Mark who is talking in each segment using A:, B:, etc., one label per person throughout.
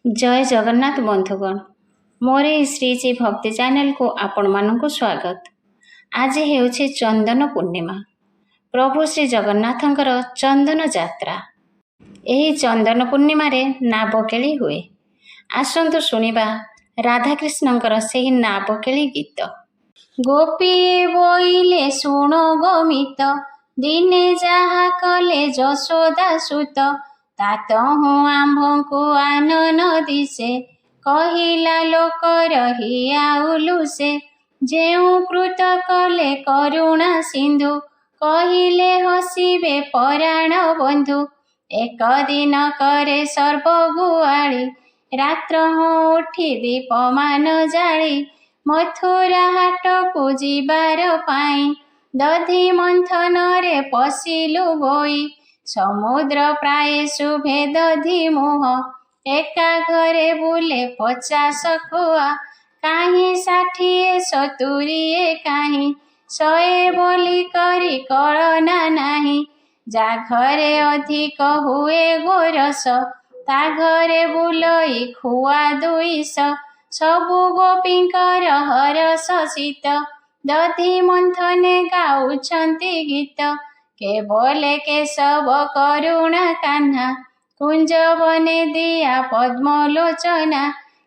A: जय जगन्नाथ बंधुगण मोर श्री जी भक्ति चैनल को आपण मानक स्वागत। आज हेउछि चंदन पूर्णिमा। प्रभु श्री जगन्नाथंकर चंदन यात्रा। एही चंदन पूर्णिमा रे नाबकेली हुए। आसंतु सुनिबा राधाकृष्णंकर सेही नाबकेली गीत। गोपी बोइले सुनो गोमित, दिने जहा कले जशोदा सुत, तातहु आम्भ को आनन दिसे, कहिला लोक रहिया उलुसे। जेउ कृत कले करुणा सिंधु, कहिले हसिबे पराण बंधु। एक दिन करे सर्व गुआली, रात्र उठी दीपमान जाली। मथुरा हाट को जीवार पाई, दधि मंथन रे पशिलु बोई। समुद्र प्राय शुभे दधि मुह, एका घरे बुले 50 खुआ। काहीं 60 70 काहीं, 100 बोली करी कळना नाही। जा घरे अधिक हुए गोरस, ता घरे बुलई खुआ 200। सबु गोपींकर हरस शीत, दधि मंथने गाउछंती गीत। केवले केशव करुणा कान्हा, कुंज बने दिया पद्मलोचना।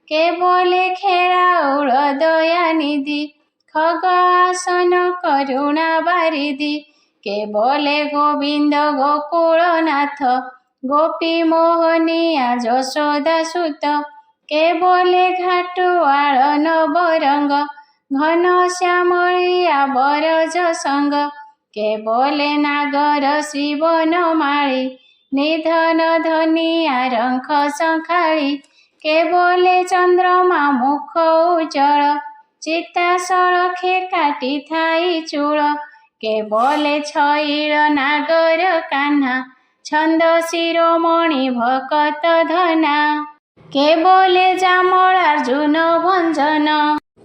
A: केवले खेलाउल दया निधि, खग आसन करुणा बारिधि। केवले गोविंद गोकुलनाथ, गोपी मोहनिया यशोदा सुत। केवले घाटुआल नवरंग, घन श्यामलिया बरज संग। केवले नागर शिवन माळी, निधन धनिया रंख संखाळी। केवले चंद्रमा मुख उज्जल, चिता सळखे काटी थाई चूल। केवले छईल नागर कान्हा, छंद शिरोमणि भकत धना। केवले जामलार्जुन भंजन,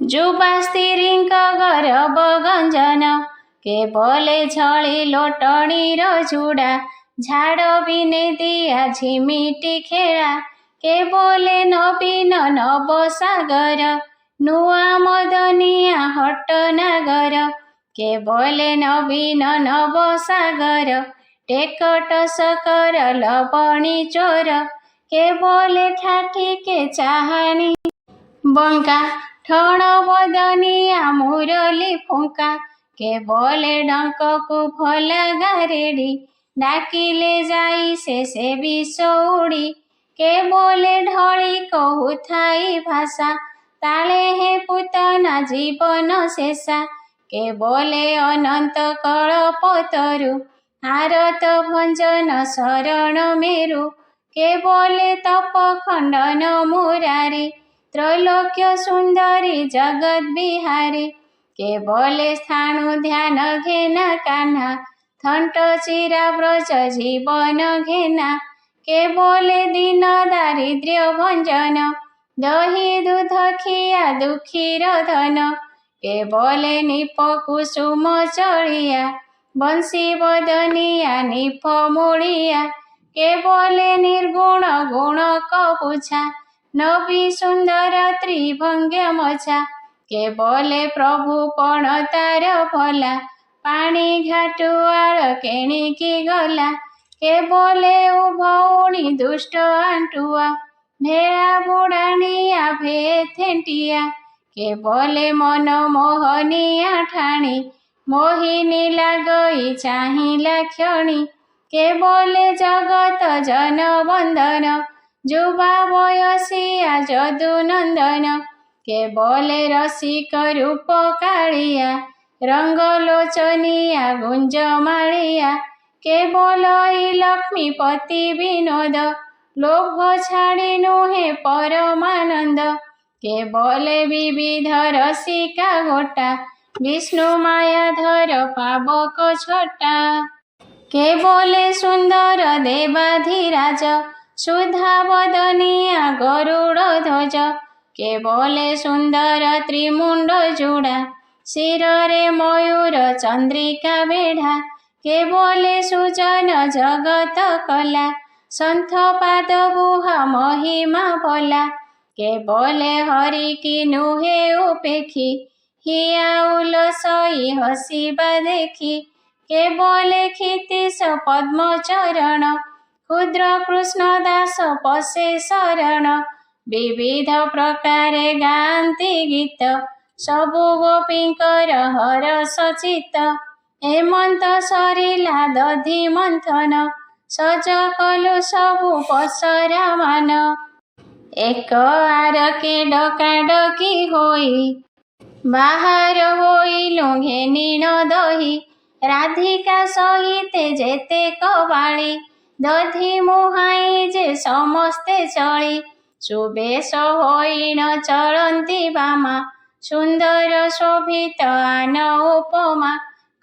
A: जुबा स्त्रींक गर्भ गंजन। केवले झली लोटणीर जुड़ा, झाड़ बिने दिया झिमिटी खेला। केवले नवीन नव सागर, नुआ मदनिया हट नागर। केवले नवीन नव सागर, टेकट सकर लवणी चोर। केवले ठाठी के चाहानी बंका, ठण बदनिया मुरली फुंका। केवले डंक को भला गारेडी, डाकिले जाई से विष उड़ी। केवले ढली कहु थाई भाषा, ताले हे पुतना जीवन शेषा। केवले अनंत कल्पतरु, आरत भंजन शरण मेरु। केवले तप खंडन मुरारी, त्रैलोक्य सुंदरी जगत बिहारी। केवले स्थाणु ध्यान घेना कान्हा, थंट चिरा ब्रज जीवन घेना। केवले दीन दारिद्र्य भंजन, दही दूध खिया दुखीर धन। केवले निप कुसुम चढ़िया, बंशी बदनिया निफ मुड़िया। केवले निर्गुण गुण कबुछा, नबी सुंदर त्रिभंग्य मछा। केवले प्रभु पण तार भला, पानी घाटुआल केणिकी गला। केवले उभौणी दुष्ट आंटुआ, भेड़ा बुड़ानिया भे थेंटिया। केवले मन मोहनिया ठाणी, मोहिनी लागई चाहिला क्षणी। केवले जगत जन बंधन, जुबा बयसिया जदु नंदन। केवले रसिक रूप कालिया, रंग लोचनिया गुंज मालिया। केवल लक्ष्मीपति विनोद, लोभ छाड़ी नुहे परमानंद। केवले विविध रसिका गोटा, विष्णु मायाधर पावक छोटा। केवले सुंदर देवाधिराज, सुधा बदनिया गरुड़ ध्वज। केवले सुंदर त्रिमुंड जुड़ा, शिरे मयूर चंद्रिका बेढ़ा। केवले सुजन जगत कला, ସନ୍ଥ ପାଦ ବୁହା ମହିମା ଭଲା କେବଲେ ହରି କି ନୁହେଁ ଉପେକ୍ଷୀ ହିଆ ଉଲସଇ ହସିବା ଦେଖି କେବଲେ କ୍ଷିତିଶ ପଦ୍ମ ଚରଣ ক্ষুদ্র কৃষ্ণ দাস পশে শରଣ ବିବିଧ ପ୍ରକାରେ ଗାଆନ୍ତି ଗୀତ ସବୁ ଗୋପୀଙ୍କର ହରସ ଚିତ୍ତ ହେମନ୍ତ ସରିଲା ଦଧି ମନ୍ଥନ ସଜ କଲୁ ସବୁ ପସରା ମାନ ଏକ ଆରକେ ଡକାଡକି ହୋଇ ବାହାର ହୋଇଲୁ ଘେନିଣ ଦହି ରାଧିକା ସହିତେ ଯେତେକ ବାଳି ଦଧି ମୁହାଁଇ ଯେ ସମସ୍ତେ ଚଳି ସୁବେଶ ହୋଇଣ ଚଳନ୍ତି ବାମା ସୁନ୍ଦର ଶୋଭିତ ଆନ ଉପମା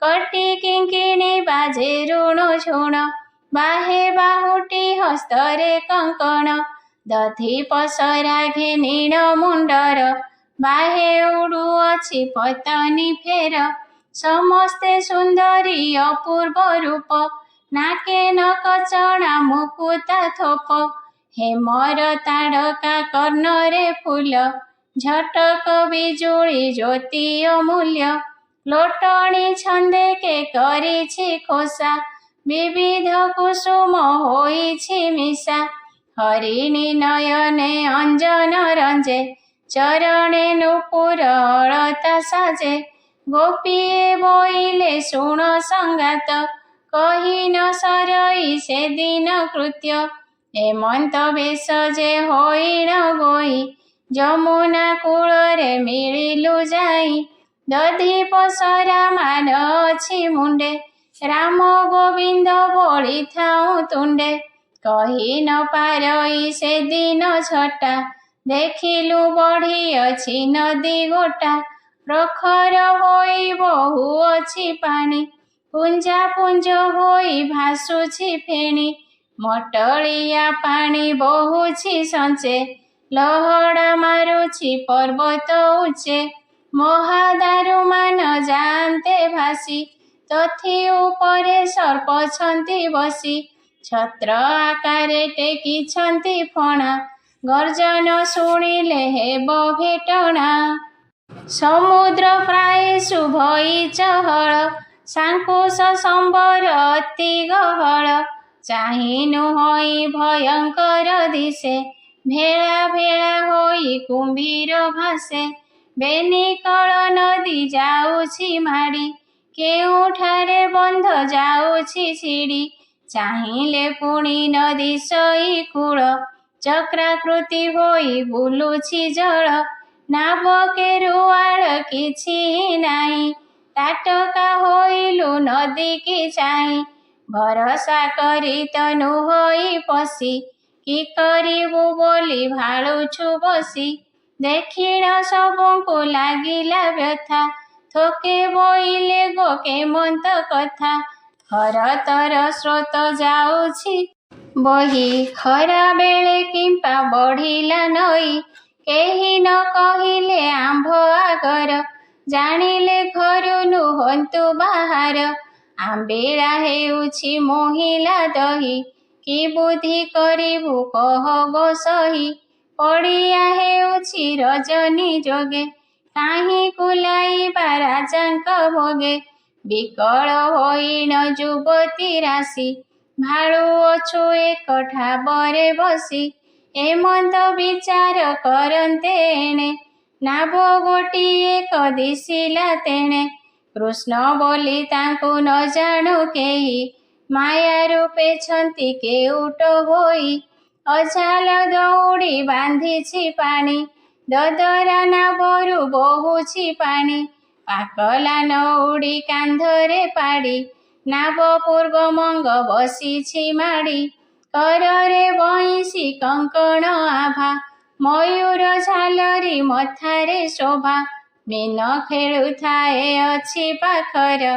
A: କଟି କିଙ୍କିଣୀ ବାଜେ ଋଣ ଝୁଣ ବାହେ ବାହୁଟି ହସ୍ତରେ କଙ୍କଣ ଦଧି ପସରା ଘେନିଣ ମୁଣ୍ଡର ବାହେ ଉଡୁଅଛି ପତନି ଫେର ସମସ୍ତେ ସୁନ୍ଦରୀ ଅପୂର୍ବ ରୂପ ନାକେ ନକଚଣା ମୁକୁତା ଥୋପ ହେମର ତାଡକା କର୍ଣ୍ଣରେ ଫୁଲ ଝଟକ ବିଜୁଳି ଜ୍ୟୋତି ଅମୂଲ୍ୟ ଲୋଟଣୀ ଛନ୍ଦେକେ କରିଛି ଖୋସା ବିବିଧ କୁସୁମ ହୋଇଛି ମିଶା ହରିଣୀ ନୟନେ ଅଞ୍ଜନ ରଞ୍ଜେ ଚରଣେ ନୂପୁର ଅଳତା ସାଜେ ଗୋପୀଏ ବୋଇଲେ ଶୁଣ ସଙ୍ଗାତ କହି ନ ସରଇ ସେଦିନ କୃତ୍ୟ ହେମନ୍ତ ବେଶ ଯେ ହୋଇଣ ଗୋଇ ଯମୁନା କୂଳରେ ମିଳିଲୁ ଯାଇ ଦଧି ପସରା ମାନ ଅଛି ମୁଣ୍ଡେ ରାମ ଗୋବିନ୍ଦ ବଳିଥାଉ ତୁଣ୍ଡେ କହି ନ ପାରଇ ସେଦିନ ଛଟା ଦେଖିଲୁ ବଢ଼ିଅଛି ନଦୀ ଗୋଟା ପ୍ରଖର ହୋଇ ବହୁଅଛି ପାଣି ପୁଞ୍ଜା ପୁଞ୍ଜ ହୋଇ ଭାସୁଛି ଫେଣି ମଟଳିଆ ପାଣି ବହୁଛି ସଞ୍ଚେ ଲହଡ଼ା ମାରୁଛି ପର୍ବତ ଉଚ୍ଚେ ମହାଦାରୁମାନ ଯାଆନ୍ତେ ଭାସି ତଥି ଉପରେ ସର୍ପଛନ୍ତି ବସି ଛତ୍ର ଆକାରେ ଟେକିଛନ୍ତି ଫଣା ଗର୍ଜନ ଶୁଣିଲେ ହେବ ଭେଟଣା ସମୁଦ୍ର ପ୍ରାୟ ଶୁଭଇ ଚହଳ ସାଙ୍କୁଶ ସମ୍ବର ଅତି ଗହଳ ଚାହିଁନୁ ହୋଇ ଭୟଙ୍କର ଦିଶେ ଭେଳା ଭେଳା ହୋଇ କୁମ୍ଭୀର ଭାସେ ବେନିକଳ ନଦୀ ଯାଉଛି ମାଡ଼ି କେଉଁଠାରେ ବନ୍ଧ ଯାଉଛି ଛିଡ଼ି ଚାହିଁଲେ ପୁଣି ନଦୀ ସଇ କୂଳ ଚକ୍ରାକୃତି ହୋଇ ବୁଲୁଛି ଜଳ ନାବ କେରୁଆଳ କିଛି ନାହିଁ ତାଟକା ହୋଇଲୁ ନଦୀ କି ଚାହିଁ ଭରସା କରି ତନୁ ହୋଇ ପଶି କି କରିବୁ ବୋଲି ଭାଳୁଛୁ ବସି ଦେଖିଣ ସବୁଙ୍କୁ ଲାଗିଲା ବ୍ୟଥା ଥୋକେ ବୋଇଲେ ଗୋ କେମନ୍ତ କଥା ଖରତର ସ୍ରୋତ ଯାଉଛି ବହି ଖରା ବେଳେ କିମ୍ପା ବଢ଼ିଲା ନଈ କେହି ନ କହିଲେ ଆମ୍ଭ ଆଗର ଜାଣିଲେ ଘରୁ ନୁହନ୍ତୁ ବାହାର ଆମ୍ବିଳା ହେଉଛି ମୋହିଲା ଦହି କି ବୁଦ୍ଧି କରିବୁ କହ ଗୋ ସହି ପଡ଼ିଆ ହେଉଛି ରଜନୀ ଯୋଗେ କାହିଁ କୁଲାଇବା ରାଜାଙ୍କ ଭୋଗେ ବିକଳ ହୋଇଣ ଯୁବତୀ ରାଶି ଭାଳୁଅଛୁ ଏକ ଠାବରେ ବସି ହେମନ୍ତ ବିଚାର କରନ୍ତେ ଏଣେ ନାବ ଗୋଟିଏ ଦିଶିଲା ତେଣେ କୃଷ୍ଣ ବୋଲି ତାଙ୍କୁ ନ ଜାଣୁ କେହି ମାୟା ରୂପେଛନ୍ତି କେଉଟ ହୋଇ ଅଝାଲ ଦଉଡ଼ି ବାନ୍ଧିଛି ପାଣି ଦଦରା ନାବରୁ ବହୁଛି ପାଣି ପାକଲା ନଉଡ଼ି କାନ୍ଧରେ ପାଡ଼ି ନାବ ପୂର୍ବ ମଙ୍ଗ ବସିଛି ମାଡ଼ି କରରେ ବଇଁଶୀ କଙ୍କଣ ଆଭା ମୟୂର ଝାଲରି ମଥାରେ ଶୋଭା ମୀନ ଖେଳୁଥାଏ ଅଛି ପାଖର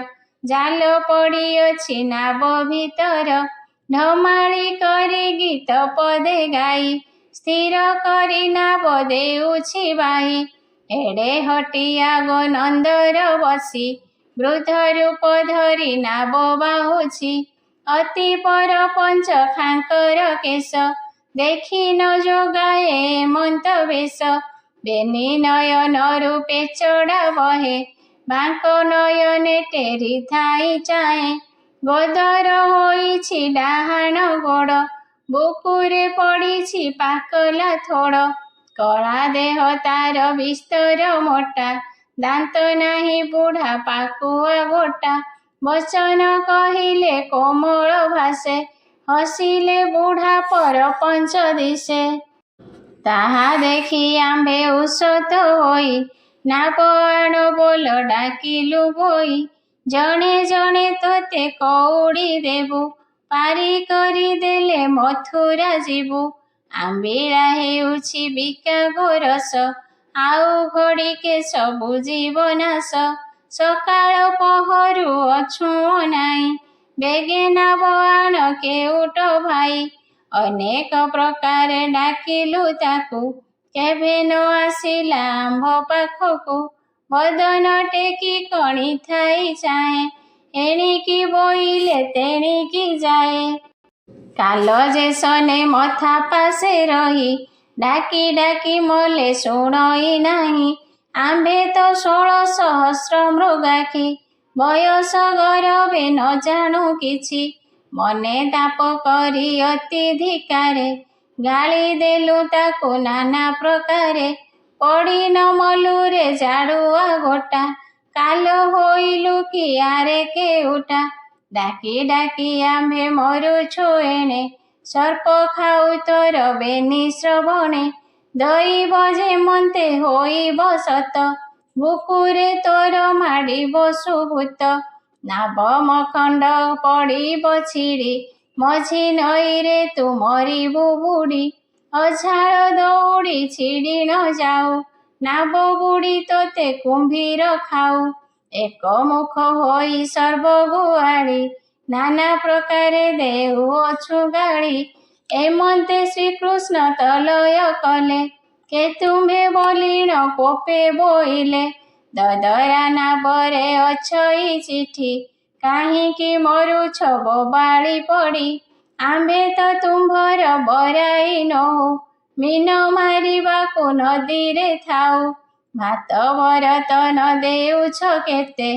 A: ଜାଲ ପଡ଼ିଅଛି ନାବ ଭିତର ଢମାଳି କରି ଗୀତ ପଦେ ଗାଇ ସ୍ଥିର କରି ନାବ ଦେଉଛି ବାହି ଏଡ଼େ ହଟିଆ ଗୋ ନନ୍ଦର ବସି ବୃଦ୍ଧ ରୂପ ଧରି ନାବ ବାହୁଛି ଅତି ପରପଞ୍ଚ ଖାଙ୍କର କେଶ, ଦେଖି ନ ଯୋଗାଏ ମନ୍ତ ବେଶ। ବେନି ନୟନରୁ ପେଚଡ଼ା ବହେ, ବାଙ୍କ ନୟନେ ଟେରି ଥାଇ ଚାହେଁ। ଗୋଦର ହୋଇଛି ଡାହାଣ ଗୋଡ଼, ବୁକୁରେ ପଡ଼ିଛି ପାକଲା ଥୋଡ଼। କଳା ଦେହ ତାର ବିସ୍ତର ମୋଟା, ଦାନ୍ତ ନାହିଁ ବୁଢ଼ା ପାକୁଆ ଗୋଟା। ବଚନ କହିଲେ କୋମଳ ଭାଷେ, ହସିଲେ ବୁଢ଼ା ପରପଞ୍ଚ ଦିଶେ। ତାହା ଦେଖି ଆମ୍ଭେ ଉଷତ ହୋଇ, ନାବ ଆଣ ବୋଲ ଡାକିଲୁ ବୋଇ। ଜଣେ ଜଣେ ତୋତେ କଉଡ଼ି ଦେବୁ, ପାରି କରି ଦେଲେ ମଥୁରା ଯିବୁ। ଆମ୍ବିଳା ହେଉଛି ବିକା ଗୋରସ, ଆଉ ଘଡ଼ିକେ ସବୁ ଯିବ ନାଶ। ସକାଳ ପହରୁ ଅଛୁଅଁ ନାଇଁ, ବେଗେ ନାବ ଆଣ କେଉଟ ଭାଇ। ଅନେକ ପ୍ରକାରେ ଡାକିଲୁ ତାକୁ, କେଭେ ନ ଆସିଲା ଆମ୍ଭ ପାଖକୁ। ବଦନ ଟେକି କଣି ଥାଇ ଚାହେଁ, ଏଣିକି ବୋଇଲେ ତେଣିକି ଯାଏ। କାଲ ଯେ ସନେ ମଥା ପାଶେ ରହି, ଡାକି ଡାକି ମଲେ ଶୁଣଇ ନାହିଁ। ଆମ୍ଭେ ତ 16,000 ମୃଗାକ୍ଷୀ, ବୟସ ଗରବେ ନ ଜାଣୁ କିଛି। ମନେ ତାପ କରି ଅତି ଧିକାରେ, ଗାଳି ଦେଲୁ ତାକୁ ନାନା ପ୍ରକାରେ। ପଡ଼ି ନ ମଲୁରେ ଜାଡ଼ୁଆ ଗୋଟା, କାଲ ହୋଇଲୁ କି ଆରେ କେଉଟା। ଡାକି ଡାକି ଆମ୍ଭେ ମରୁଛୁ ଏଣେ, ସର୍ପ ଖାଉ ତୋର ବେନି ଶ୍ରବଣେ। ଦଇବ ଯେମନ୍ତେ ହୋଇବ ସତ, ବୁକୁରେ ତୋର ମାଡ଼ିବ ସୁଭୂତ। ନାବ ମଖଣ୍ଡ ପଡ଼ିବ ଛିଡ଼ି, ମଝି ନଈରେ ତୁ ମରିବୁ ବୁଡ଼ି। ଅଝାଳ ଦଉଡ଼ି ଛିଡ଼ି ନ ଯାଉ, ନାବ ବୁଡ଼ି ତୋତେ କୁମ୍ଭୀର ଖାଉ। ଏକ ମୁଖ ହୋଇ ସର୍ବଗୁଆଳି, ନାନା ପ୍ରକାରେ ଦେଉଅଛୁ ଗାଳି। ଏମନ୍ତେ ଶ୍ରୀକୃଷ୍ଣ ତଲୟ କଲେ, କେତୁମ୍ଭେ ବଲିଣ କୋପେ ବୋଇଲେ। ଦଦରା ନାବରେ ଅଛଇ ଚିଠି, କାହିଁକି ମରୁଛ ବୋବାଳି ପଡ଼ି। ଆମ୍ଭେ ତ ତୁମ୍ଭର ବରାଇ ନୋହୁ, ମୀନ ମାରିବାକୁ ନଦୀରେ ଥାଉ। ଭାତ ଭରତ ନ ଦେଉଛ କେତେ,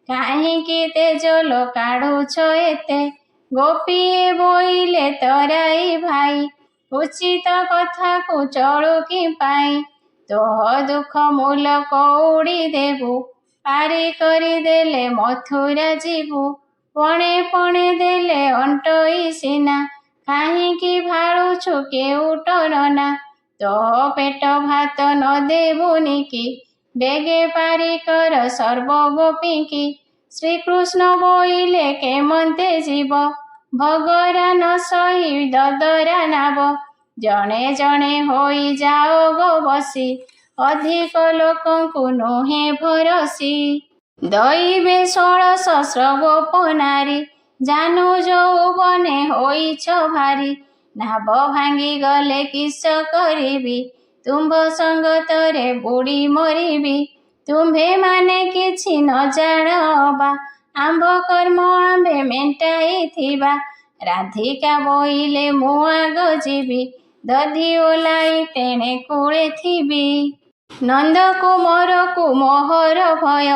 A: କାହିଁକି ତେଜଲ କାଢ଼ୁଛ ଏତେ। ଗୋପୀଏ ବୋଇଲେ ତରାଇ ଭାଇ, ଉଚିତ କଥାକୁ ଚଳୁ କି ପାଇ। ତୋହ ଦୁଃଖ ମୂଲ କଉଡ଼ି ଦେବୁ, ପାରି କରି ଦେଲେ ମଥୁରା ଯିବୁ। ପଣେ ପଣେ ଦେଲେ ଅଣ୍ଟଇ ସିନା, କାହିଁକି ଭାଳୁଛୁ କେଉଟ ନନା। ତୋହ ପେଟ ଭାତ ନ ଦେବୁନି କି, ବେଗେ ପାରି କର ସର୍ବ ଗୋପୀଙ୍କି। ଶ୍ରୀକୃଷ୍ଣ ବୋଇଲେ କେମନ୍ତେ ଯିବ, ଭଗରା ନ ସହି ଦଦରା ନାବ। ଜଣେ ଜଣେ ହୋଇ ଯାଅ ଗୋ ବସି, ଅଧିକ ଲୋକଙ୍କୁ ନୁହେଁ ଭରସି। ଦଇବେ 16,000 ଗୋପ ନାରୀ, ଜାନୁ ଯୌବନେ ହୋଇଛ ଭାରି। ନାବ ଭାଙ୍ଗି ଗଲେ କିସ କରିବି, ତୁମ୍ଭ ସଙ୍ଗତରେ ବୁଡ଼ି ମରିବି। ତୁମ୍ଭେମାନେ କିଛି ନ ଜାଣ ଅବା, ଆମ୍ଭ କର୍ମ ଆମ୍ଭେ ମେଣ୍ଟାଇଥିବା। ରାଧିକା ବୋଇଲେ ମୁଁ ଆଗ ଯିବି, ଦଧି ଓଲାଇ ତେଣେ କୂଳେ ଥିବି। ନନ୍ଦ କୁମରକୁ ମୋହର ଭୟ,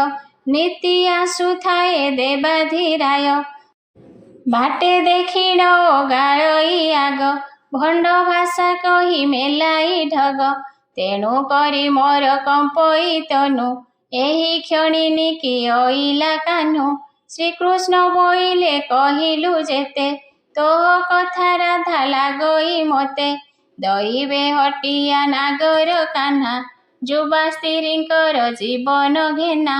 A: ନୀତି ଆସୁଥାଏ ଦେବାଧିରାୟ। ବାଟେ ଦେଖିଣ ଗାଳଇ ଆଗ, ଭଣ୍ଡ ଭାଷା କହି ମେଲାଇ ଢଗ। ତେଣୁ କରି ମୋର କମ୍ପଇ ତନୁ, ଏହି କ୍ଷଣିନିକି ଅଇଲା କାହ୍ନୁ। ଶ୍ରୀକୃଷ୍ଣ ବୋଇଲେ କହିଲୁ ଯେତେ, ତୋହ କଥା ରାଧା ଲାଗଇ ମୋତେ। ଦଇବେ ହଟିଆ ନାଗର କାହ୍ନା, ଯୁବା ସ୍ତ୍ରୀଙ୍କର ଜୀବନ ଘେନା।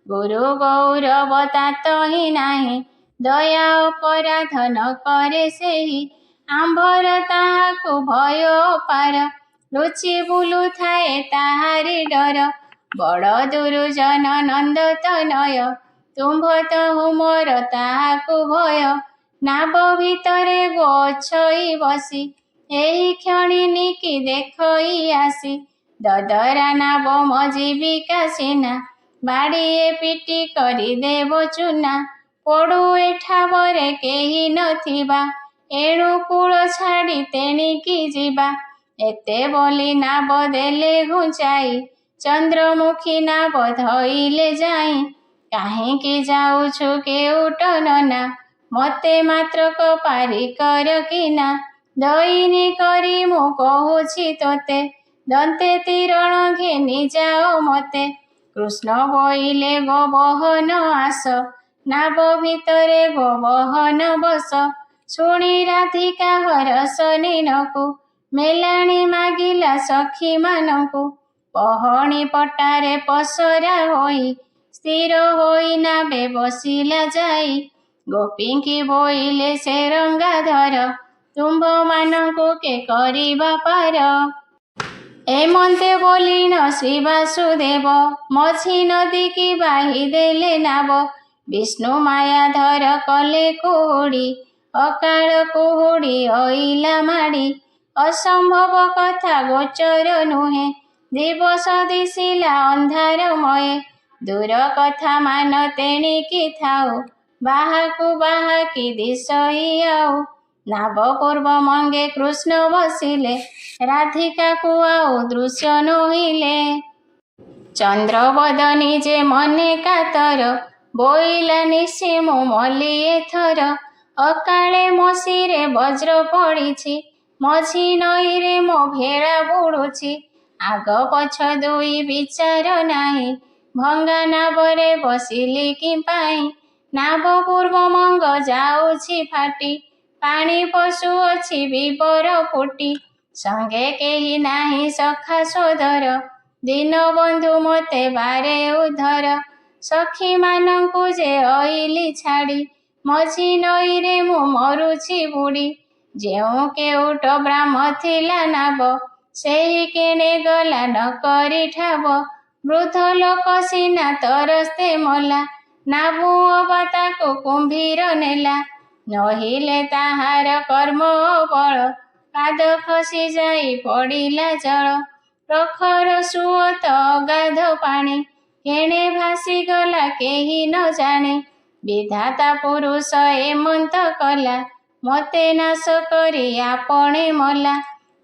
A: ଗୁରୁ ଗୌରବ ତାତହିଁ ନାହିଁ, ଦୟା ଅପରାଧ ନ କରେ ସେହି। ଆମ୍ଭର ତାହାକୁ ଭୟ ଅପାର, ଲୁଚି ବୁଲୁଥାଏ ତାହାରି ଡର। ବଡ଼ ଦୁରୁଜନ ନନ୍ଦତନୟ, ତୁମ୍ଭ ତହୁଁ ମୋର ତାହାକୁ ଭୟ। ନାବ ଭିତରେ ଗୋ ଅଛଇ ବସି, ଏହି କ୍ଷଣିନିକି ଦେଖଇ ଆସି। ଦଦରା ନାବ ମୋ ଜୀବିକା ସିନା, ବାଡ଼ିଏ ପିଟି କରି ଦେବ ଚୂନା। ପଡ଼ୁ ଏଠାବରେ କେହି ନଥିବା, ଏଣୁ କୂଳ ଛାଡ଼ି ତେଣିକି ଯିବା। ଏତେ ବୋଲି ନାବ ଦେଲେ ଘୁଞ୍ଚାଇ, ଚନ୍ଦ୍ରମୁଖୀ ନାବ ଧଇଲେ ଯାଇ। କାହିଁକି ଯାଉଛୁ କେଉଟ ନନା, ମତେ ମାତ୍ରକ ପାରି କର କିନା। ଦଇନି କରି ମୁଁ କହୁଛି ତୋତେ, ଦନ୍ତେ ତୀରଣ ଘେନି ଯାଅ ମତେ। କୃଷ୍ଣ ବୋଇଲେ ଗୋବହନ ଆସ, ନାବ ଭିତରେ ଗୋବହନ ବସ। ଶୁଣି ରାଧିକା ହରସ ନିନକୁ, ମେଲାଣି ମାଗିଲା ସଖୀମାନଙ୍କୁ। ପହଣି ପଟାରେ ପସରା ହୋଇ, ସ୍ଥିର ହୋଇ ନାବେ ବସିଲା ଯାଇ। ଗୋପୀଙ୍କି ବୋଇଲେ ସେ ରଙ୍ଗାଧର, ତୁମ୍ଭମାନଙ୍କୁ କେ କରିବା ପାର। ଏମନ୍ତେ ବୋଲିଣ ଶ୍ରୀ ବାସୁଦେବ, ମଝି ନଦୀକି ବାହି ଦେଲେ ନାବ। ବିଷ୍ଣୁ ମାୟାଧର କଲେ କୁହୁଡ଼ି, ଅକାଳ କୁହୁଡ଼ି ଅଇଲା ମାଡ଼ି। ଅସମ୍ଭବ କଥା ଗୋଚର ନୁହେଁ, ଦିବସ ଦିଶିଲା ଅନ୍ଧାରମୟେ। ଦୂର କଥା ମାନ ତେଣିକି ଥାଉ, ବାହାକୁ ବାହାକି ଦିଶଇ ଆଉ। ନାବ ପୂର୍ବ ମଙ୍ଗେ କୃଷ୍ଣ ବସିଲେ, ରାଧିକାକୁ ଆଉ ଦୃଶ୍ୟ ନୋହିଲେ। ଚନ୍ଦ୍ରବଦନୀ ଯେ ମନେ କାତର, ବୋଇଲା ନିଶି ମୁଁ ମଲି ଏଥର। ଅକାଳେ ମୋ ଶିରେ ବଜ୍ର ପଡ଼ିଛି, ମଝି ନଈରେ ମୋ ଭେଳା ବୁଡ଼ୁଛି। ଆଗ ପଛ ଦୁଇ ବିଚାର ନାହିଁ, ଭଙ୍ଗା ନାବରେ ବସିଲି କି ପାଇଁ। ନାବ ପୂର୍ବ ମଙ୍ଗ ଯାଉଛି ଫାଟି, ପାଣି ପଶୁଅଛି ବିବର ଫୁଟି। ସଙ୍ଗେ କେହି ନାହିଁ ସଖା ସୋଦର, ଦୀନବନ୍ଧୁ ମୋତେ ବାରେ ଉଦ୍ଧର। ସଖୀମାନଙ୍କୁ ଯେ ଅଇଲି ଛାଡ଼ି, ମଝି ନଈରେ ମୁଁ ମରୁଛି ବୁଡ଼ି। ଯେଉଁ କେଉଟ ବ୍ରାହ୍ମ ଥିଲା ନାବ, ସେହି କେଣେ ଗଲା ନକରି ଠାବ। ବୃଦ୍ଧ ଲୋକ ସିନା ତରସ୍ତେ ମଲା, ନାବୁ ଅବା ତାକୁ କୁମ୍ଭୀର ନେଲା। ନୋହିଲେ ତାହାର କର୍ମ ବଳ, ପାଦ ଖସି ଯାଇ ପଡ଼ିଲା ଜଳ। ପ୍ରଖର ସୁଅତ ଅଗାଧ ପାଣି, କେଣେ ଭାସିଗଲା କେହି ନ ଜାଣେ। ବିଧାତା ପୁରୁଷ ଏମନ୍ତ କଲା, ମତେ ନାଶ କରି ଆପଣେ ମଲା।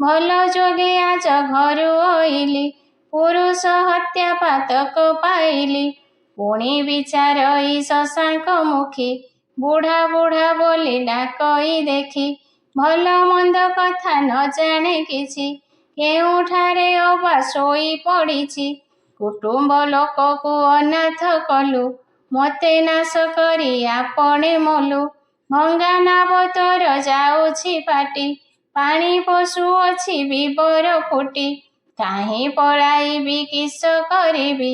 A: ଭଲ ଯୋଗେ ଆଜ ଘରୁ ଅଇଲି, ପୁରୁଷ ହତ୍ୟା ପାତକ ପାଇଲି। ପୁଣି ବିଚାରଇ ଶଶାଙ୍କ ମୁଖୀ, ବୁଢ଼ା ବୁଢ଼ା ବୋଲି ଡାକଇ ଦେଖି। ଭଲ ମନ୍ଦ କଥା ନ ଜାଣେ କିଛି, କେଉଁଠାରେ ଅବା ଶୋଇ ପଡ଼ିଛି। କୁଟୁମ୍ବ ଲୋକକୁ ଅନାଥ କଲୁ, ମୋତେ ନାଶ କରି ଆପଣେ ମଲୁ। ଭଙ୍ଗା ନାବ ତୋର ଯାଉଛି ଫାଟି, ପାଣି ପଶୁଅଛି ବିବର ଫୁଟି। କାହିଁ ପଳାଇବି କିସ କରିବି,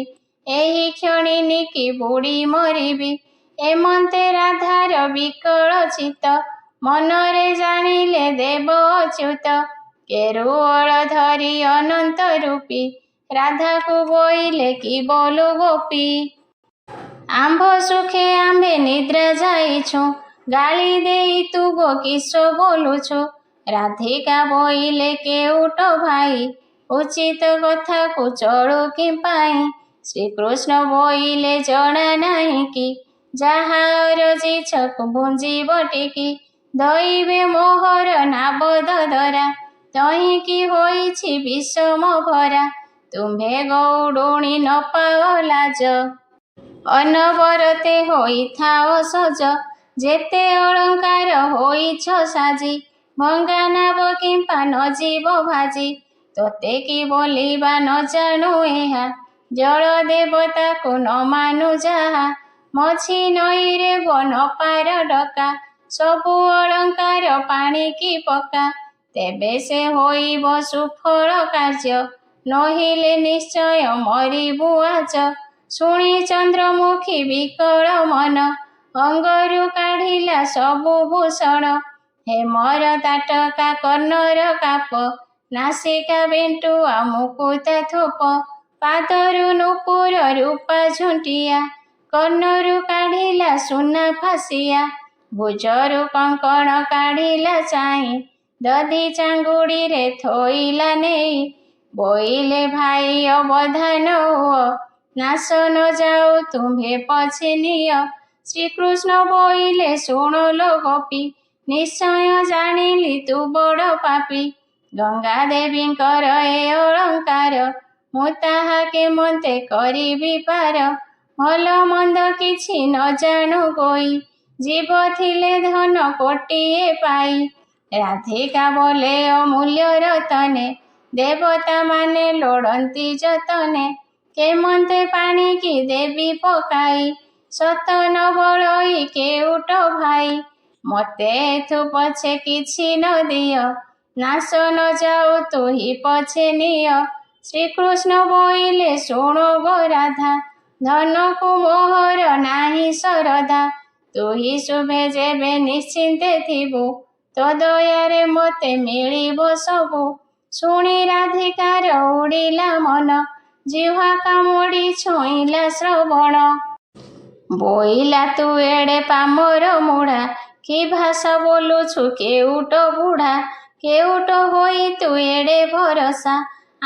A: ଏହି କ୍ଷଣିନିକି ବୁଡ଼ି ମରିବି। ଏମନ୍ତେ ରାଧାର ବିକଳ ଚିତ୍ତ, ମନରେ ଜାଣିଲେ ଦେବ ଅଚ୍ୟୁତ। କେରୁଅଳ ଧରି ଅନନ୍ତ ରୂପୀ, ରାଧାକୁ ବୋଇଲେ କି ବୋଲୁ ଗୋପୀ। ଆମ୍ଭ ସୁଖେ ଆମ୍ଭେ ନିଦ୍ରା ଯାଇଛୁ, ଗାଳି ଦେଇ ତୁ ଗୋ କିସ ବୋଲୁଛୁ। ରାଧିକା ବୋଇଲେ କେଉଟ ଭାଇ, ଉଚିତ କଥାକୁ ଚଳୁ କି ପାଇଁ। ଶ୍ରୀକୃଷ୍ଣ ବୋଇଲେ ଜଣା ନାହିଁ କି, ଯାହା ଅରଜିଛ ବୁଞ୍ଜିବ ଟିକି। ଦଇବେ ମୋହର ନାବ ଦଦରା, ତହିଁକି ହୋଇଛି ବିଷମ ଭରା। ତୁମ୍ଭେ ଗଉଡ଼ୁଣୀ ନ ପାଅ ଲାଜ, ଅନବରତେ ହୋଇଥାଅ ସଜ। ଯେତେ ଅଳଙ୍କାର ହୋଇଛ ସାଜି, ଭଙ୍ଗା ନାବ କିମ୍ପା ନ ଯିବ ଭାଜି। ତୋତେ କି ବୋଲିବା ନ ଜାଣୁ ଏହା, ଜଳ ଦେବତାକୁ ନ ମାନୁ ଯାହା। ମଝି ନଈରେ ବନ ପାର ଡକା, ସବୁ ଅଳଙ୍କାର ପାଣିକି ପକା। ତେବେ ସେ ହୋଇବ ସୁଫଳ କାର୍ଯ୍ୟ, ନୋହିଲେ ନିଶ୍ଚୟ ମରିବୁ ଆଜ। ଶୁଣି ଚନ୍ଦ୍ରମୁଖୀ ବିକଳ ମନ, ଅଙ୍ଗରୁ କାଢ଼ିଲା ସବୁ ଭୂଷଣ। ହେମର ତାଟକା କର୍ଣ୍ଣର କାପ, ନାସିକା ବେଣ୍ଟୁଆ ମୁକୁତା ଥୋପ। ପାଦରୁ ନୂପୁର ରୂପା ଝୁଣ୍ଟିଆ, କର୍ଣ୍ଣରୁ କାଢ଼ିଲା ସୁନା ଫାସିଆ। ଭୁଜରୁ କଙ୍କଣ କାଢ଼ିଲା ଚାହିଁ, ଦଧି ଚାଙ୍ଗୁଡିରେ ଥୋଇଲା ନେଇ। ବୋଇଲେ ଭାଇ ଅବଧାନ ହୁଅ, ନାଶ ନ ଯାଉ ତୁମ୍ଭେ ପଛେ ନିଅ। ଶ୍ରୀକୃଷ୍ଣ ବୋଇଲେ ଶୁଣ ଲୋ ଗୋପୀ, ନିଶ୍ଚୟ ଜାଣିଲି ତୁ ବଡ଼ ପାପୀ। ଗଙ୍ଗା ଦେବୀଙ୍କର ଏ ଅଳଙ୍କାର, ମୁଁ ତାହା କେମନ୍ତେ କରିବି ପାର। ଭଲ ମନ୍ଦ କିଛି ନ ଜାଣୁ ଗୋଇ, ଜୀବ ଥିଲେ ଧନ କୋଟିଏ ପାଇ। ରାଧିକା ବୋଲେ ଅମୂଲ୍ୟ ରତନେ, ଦେବତା ମାନେ ଲୋଡ଼ନ୍ତି ଯତନେ। କେମନ୍ତେ ପାଣିକି ଦେବି ପକାଇ, ସତ ନ ବଳଇ କେଉଟ ଭାଇ। ମତେ ଏଥୁ ପଛେ କିଛି ନ ଦିଅ, ନାଶ ନ ଯାଉ ତୁହି ପଛେ ନିଅ। ଶ୍ରୀକୃଷ୍ଣ ବୋଇଲେ ଶୁଣ ଗୋ ରାଧା, ଧନକୁ ମୋହର ନାହିଁ ଶରଧା। ତୁହି ଶୁଭେ ଯେବେ ନିଶ୍ଚିନ୍ତେ ଥିବୁ, ତୋ ଦୟାରେ ମୋତେ ମିଳିବ ସବୁ। ଶୁଣି ରାଧିକାର ଉଡ଼ିଲା ମନ, ଜିହ୍ୱା କାମୁଡ଼ି ଛୁଇଁଲା ଶ୍ରବଣ। ବୋଇଲା ତୁ ଏଡ଼େ ପାମର ମୁଢ଼ା, କି ଭାଷା ବୋଲୁଛୁ କେଉଟ ବୁଢ଼ା। କେଉଟ ହୋଇ ତୁ ଏଡ଼େ ଭରସା,